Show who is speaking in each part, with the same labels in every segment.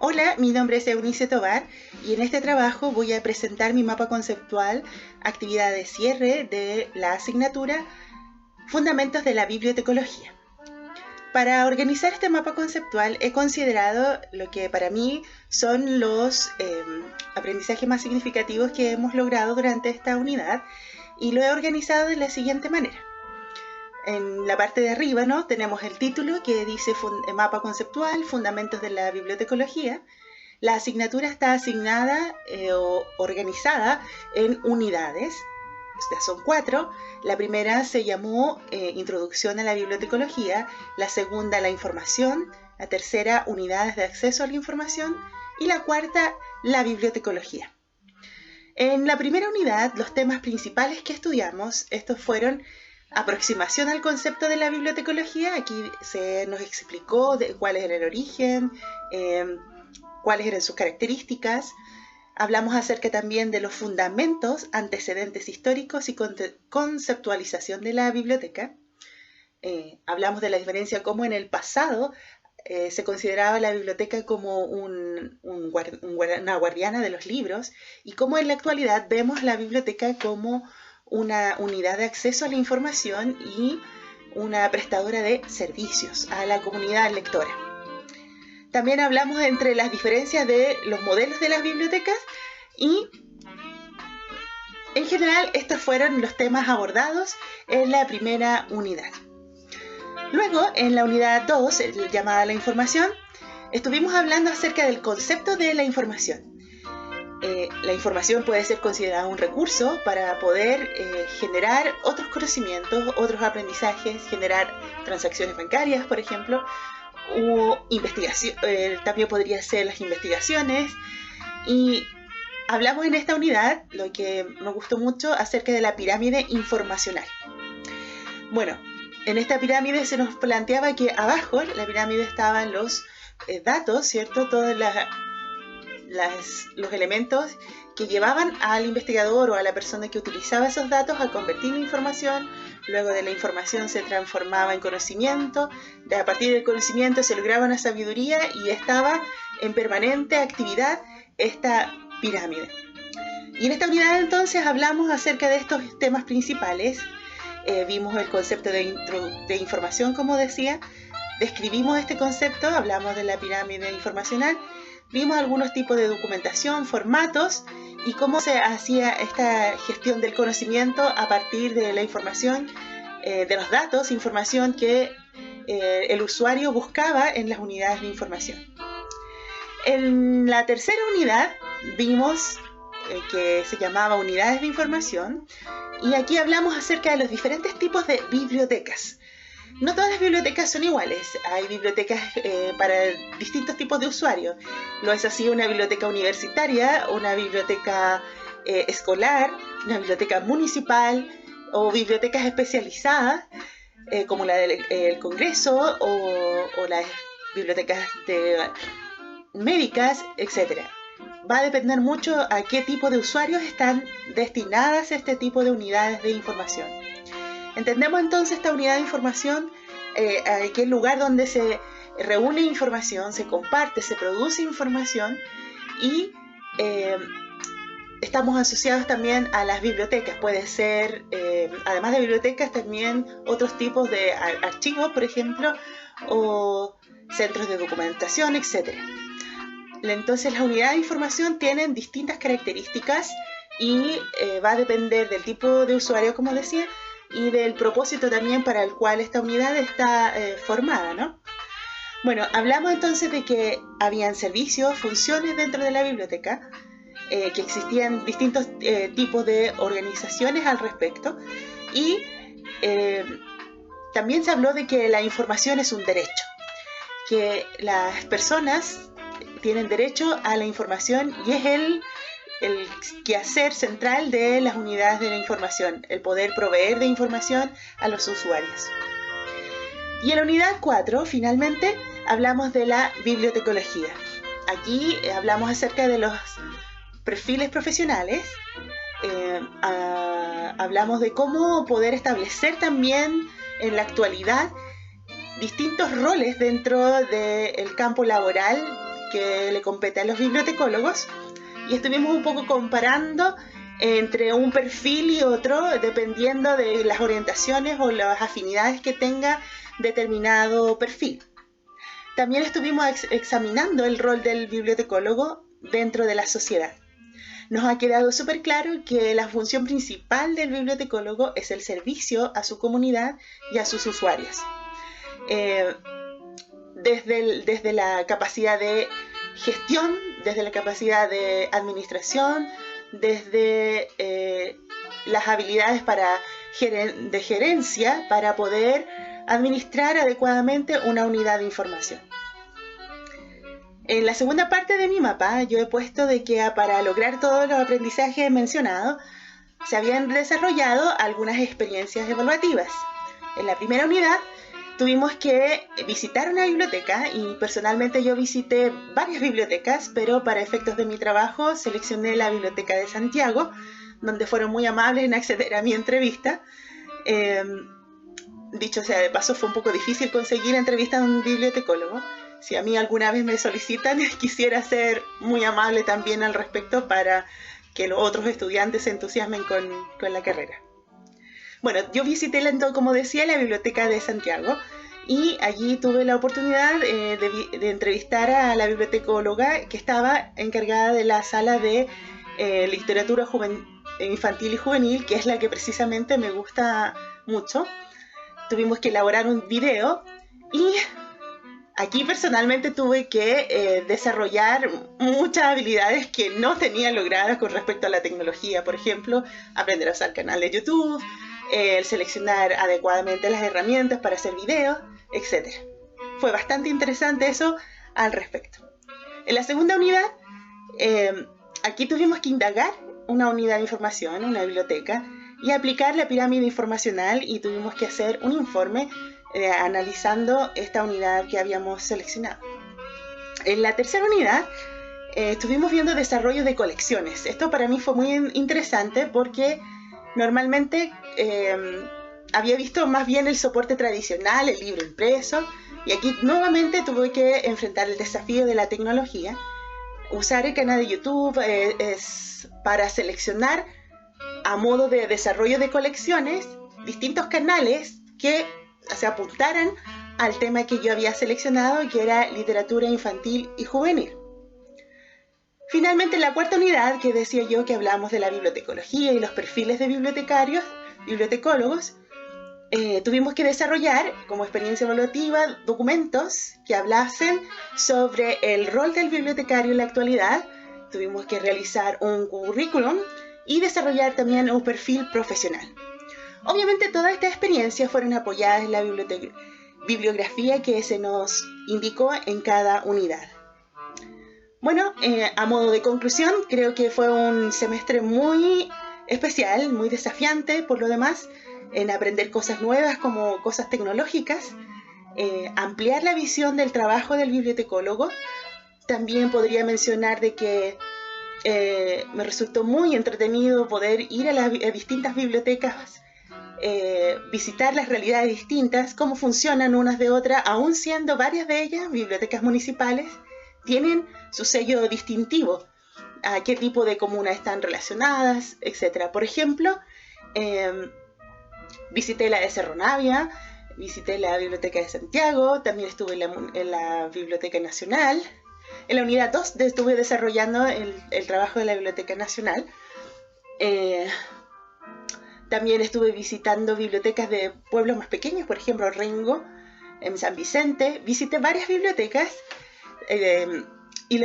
Speaker 1: Hola, mi nombre es Eunice Tobar y en este trabajo voy a presentar mi mapa conceptual, actividad de cierre de la asignatura Fundamentos de la Bibliotecología. Para organizar este mapa conceptual he considerado lo que para mí son los aprendizajes más significativos que hemos logrado durante esta unidad y lo he organizado de la siguiente manera. En la parte de arriba, ¿no?, tenemos el título que dice Mapa Conceptual, Fundamentos de la Bibliotecología. La asignatura está asignada o organizada en unidades. Son 4. La primera se llamó Introducción a la Bibliotecología, la segunda la Información, la tercera Unidades de acceso a la información y la cuarta la Bibliotecología. En la primera unidad, los temas principales que estudiamos, estos fueron aproximación al concepto de la bibliotecología. Aquí se nos explicó cuál era el origen, cuáles eran sus características. Hablamos acerca también de los fundamentos, antecedentes históricos y conceptualización de la biblioteca. Hablamos de la diferencia cómo en el pasado se consideraba la biblioteca como una guardiana de los libros y cómo en la actualidad vemos la biblioteca como una unidad de acceso a la información y una prestadora de servicios a la comunidad lectora. También hablamos entre las diferencias de los modelos de las bibliotecas y, en general, estos fueron los temas abordados en la primera unidad. Luego, en la unidad 2, llamada la información, estuvimos hablando acerca del concepto de la información. La información puede ser considerada un recurso para poder generar otros conocimientos, otros aprendizajes, generar transacciones bancarias, por ejemplo, o investigación, también podría ser las investigaciones. Y hablamos en esta unidad, lo que me gustó mucho, acerca de la pirámide informacional. Bueno, en esta pirámide se nos planteaba que abajo en la pirámide estaban los datos, ¿cierto? Todos los elementos que llevaban al investigador o a la persona que utilizaba esos datos a convertir en información. Luego de la información se transformaba en conocimiento, a partir del conocimiento se lograba una sabiduría y estaba en permanente actividad esta pirámide. Y en esta unidad entonces hablamos acerca de estos temas principales. Vimos el concepto de información, como decía, describimos este concepto, hablamos de la pirámide informacional, vimos algunos tipos de documentación, formatos y cómo se hacía esta gestión del conocimiento a partir de la información, de los datos, información que el usuario buscaba en las unidades de información. En la tercera unidad vimos que se llamaba unidades de información y aquí hablamos acerca de los diferentes tipos de bibliotecas. No todas las bibliotecas son iguales, hay bibliotecas para distintos tipos de usuarios. Lo es así una biblioteca universitaria, una biblioteca escolar, una biblioteca municipal o bibliotecas especializadas como la del Congreso o las bibliotecas médicas, etc. Va a depender mucho a qué tipo de usuarios están destinadas este tipo de unidades de información. Entendemos entonces esta unidad de información, que es el lugar donde se reúne información, se comparte, se produce información y estamos asociados también a las bibliotecas. Puede ser, además de bibliotecas, también otros tipos de archivos, por ejemplo, o centros de documentación, etc. Entonces las unidades de información tienen distintas características y va a depender del tipo de usuario, como decía, y del propósito también para el cual esta unidad está formada, ¿no? Bueno, hablamos entonces de que habían servicios, funciones dentro de la biblioteca, que existían distintos tipos de organizaciones al respecto y también se habló de que la información es un derecho, que las personas tienen derecho a la información y es el quehacer central de las unidades de la información, el poder proveer de información a los usuarios. Y en la unidad 4, finalmente, hablamos de la bibliotecología. Aquí hablamos acerca de los perfiles profesionales, hablamos de cómo poder establecer también en la actualidad distintos roles dentro del campo laboral que le compete a los bibliotecólogos y estuvimos un poco comparando entre un perfil y otro dependiendo de las orientaciones o las afinidades que tenga determinado perfil. También estuvimos examinando el rol del bibliotecólogo dentro de la sociedad. Nos ha quedado súper claro que la función principal del bibliotecólogo es el servicio a su comunidad y a sus usuarios. Desde la capacidad de gestión, desde la capacidad de administración, desde las habilidades de gerencia para poder administrar adecuadamente una unidad de información. En la segunda parte de mi mapa yo he puesto de que para lograr todos los aprendizajes mencionados se habían desarrollado algunas experiencias evaluativas. En la primera unidad tuvimos que visitar una biblioteca y personalmente yo visité varias bibliotecas, pero para efectos de mi trabajo seleccioné la Biblioteca de Santiago, donde fueron muy amables en acceder a mi entrevista. Dicho sea de paso, fue un poco difícil conseguir entrevistas a un bibliotecólogo. Si a mí alguna vez me solicitan, quisiera ser muy amable también al respecto para que los otros estudiantes se entusiasmen con la carrera. Bueno, yo visité, como decía, la Biblioteca de Santiago y allí tuve la oportunidad de entrevistar a la bibliotecóloga que estaba encargada de la sala de literatura infantil y juvenil, que es la que precisamente me gusta mucho. Tuvimos que elaborar un video y aquí personalmente tuve que desarrollar muchas habilidades que no tenía logradas con respecto a la tecnología. Por ejemplo, aprender a usar canal de YouTube, el seleccionar adecuadamente las herramientas para hacer videos, etc. Fue bastante interesante eso al respecto. En la segunda unidad, aquí tuvimos que indagar una unidad de información, una biblioteca, y aplicar la pirámide informacional y tuvimos que hacer un informe analizando esta unidad que habíamos seleccionado. En la tercera unidad estuvimos viendo desarrollo de colecciones. Esto para mí fue muy interesante porque normalmente había visto más bien el soporte tradicional, el libro impreso, y aquí nuevamente tuve que enfrentar el desafío de la tecnología, usar el canal de YouTube para seleccionar a modo de desarrollo de colecciones distintos canales que se apuntaran al tema que yo había seleccionado, que era literatura infantil y juvenil. Finalmente, en la cuarta unidad, que decía yo que hablamos de la bibliotecología y los perfiles de bibliotecólogos, tuvimos que desarrollar como experiencia evaluativa documentos que hablasen sobre el rol del bibliotecario en la actualidad. Tuvimos que realizar un currículum y desarrollar también un perfil profesional. Obviamente todas estas experiencias fueron apoyadas en la bibliografía que se nos indicó en cada unidad. Bueno, a modo de conclusión, creo que fue un semestre muy especial, muy desafiante por lo demás, en aprender cosas nuevas como cosas tecnológicas, ampliar la visión del trabajo del bibliotecólogo. También podría mencionar de que me resultó muy entretenido poder ir a distintas bibliotecas, visitar las realidades distintas, cómo funcionan unas de otras, aún siendo varias de ellas bibliotecas municipales, tienen su sello distintivo, a qué tipo de comunas están relacionadas, etc. Por ejemplo, visité la de Cerro Navia, visité la Biblioteca de Santiago, también estuve en la Biblioteca Nacional. En la unidad 2 estuve desarrollando el trabajo de la Biblioteca Nacional. También estuve visitando bibliotecas de pueblos más pequeños, por ejemplo, Rengo, en San Vicente. Visité varias bibliotecas y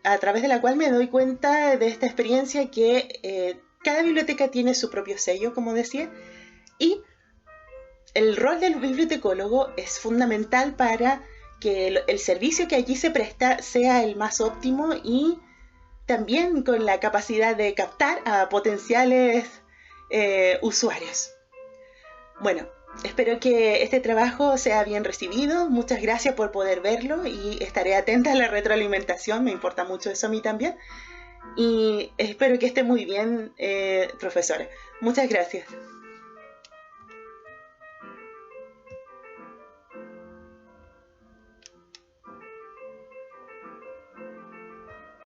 Speaker 1: a través de la cual me doy cuenta de esta experiencia que cada biblioteca tiene su propio sello, como decía, y el rol del bibliotecólogo es fundamental para que el servicio que allí se presta sea el más óptimo y también con la capacidad de captar a potenciales usuarios. Bueno, espero que este trabajo sea bien recibido. Muchas gracias por poder verlo y estaré atenta a la retroalimentación. Me importa mucho eso a mí también. Y espero que esté muy bien, profesora. Muchas gracias.